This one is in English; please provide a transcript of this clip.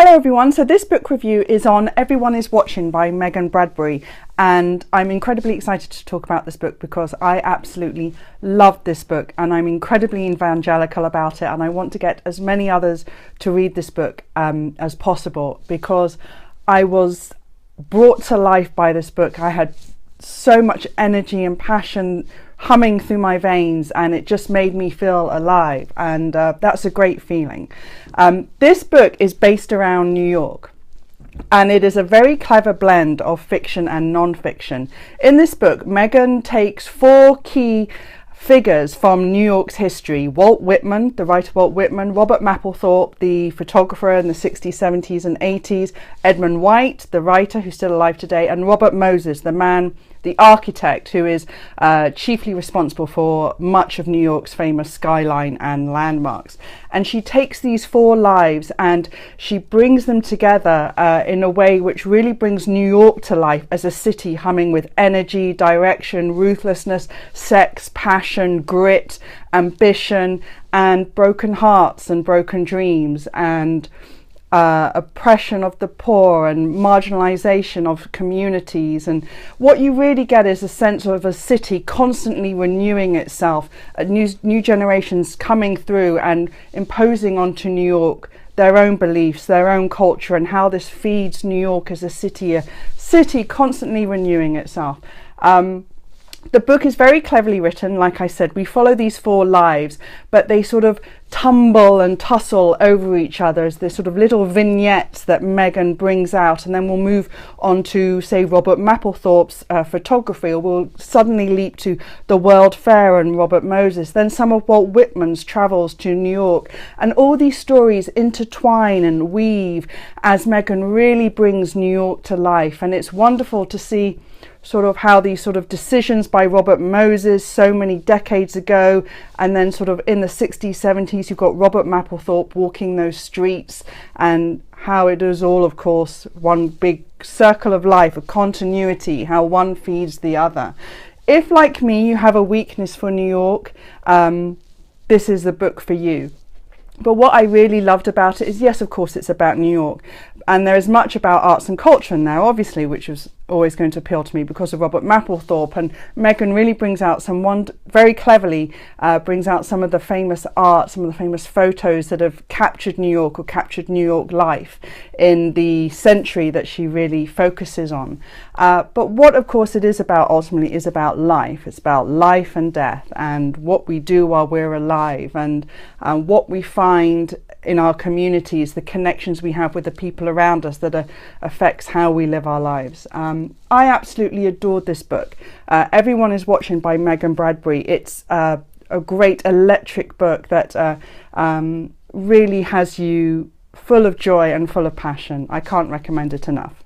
Hello everyone, so this book review is on Everyone is Watching by Bradbury, and I'm incredibly excited to talk about this book because I absolutely love this book and I'm incredibly evangelical about it, and I want to get as many others to read this book as possible because I was brought to life by this book. I had so much energy and passion humming through my veins and it just made me feel alive, and that's a great feeling. This book is based around New York and it is a very clever blend of fiction and non-fiction. In this book, Megan takes four key figures from New York's history: Walt Whitman, the writer Walt Whitman; Robert Mapplethorpe, the photographer in the 60s, 70s and 80s; Edmund White, the writer who's still alive today; and Robert Moses, the man, the architect, who is chiefly responsible for much of New York's famous skyline and landmarks. And she takes these four lives and she brings them together in a way which really brings New York to life as a city humming with energy, direction, ruthlessness, sex, passion, grit, ambition, and broken hearts and broken dreams, and oppression of the poor and marginalization of communities. And what you really get is a sense of a city constantly renewing itself, new generations coming through and imposing onto New York their own beliefs, their own culture, and how this feeds New York as a city constantly renewing itself. The book is very cleverly written. Like I said, we follow these four lives, but they sort of tumble and tussle over each other as this sort of little vignettes that Megan brings out, and then we'll move on to, say, Robert Mapplethorpe's photography, or we'll suddenly leap to the World Fair and Robert Moses, then some of Walt Whitman's travels to New York, and all these stories intertwine and weave as Megan really brings New York to life. And it's wonderful to see sort of how these sort of decisions by Robert Moses so many decades ago, and then sort of in the 60s, 70s, you've got Robert Mapplethorpe walking those streets, and how it is all, of course, one big circle of life, a continuity, how one feeds the other. If, like me, you have a weakness for New York, this is the book for you. But what I really loved about it is, yes, of course, it's about New York, and there is much about arts and culture in there, obviously, which was always going to appeal to me because of Robert Mapplethorpe. And Megan really brings out very cleverly brings out some of the famous art, some of the famous photos that have captured New York or captured New York life in the century that she really focuses on. But what, of course, it is about ultimately is about life. It's about life and death and what we do while we're alive, and what we find in our communities, the connections we have with the people around us that affects how we live our lives. I absolutely adored this book. Everyone is Watching by Bradbury. It's a great electric book that really has you full of joy and full of passion. I can't recommend it enough.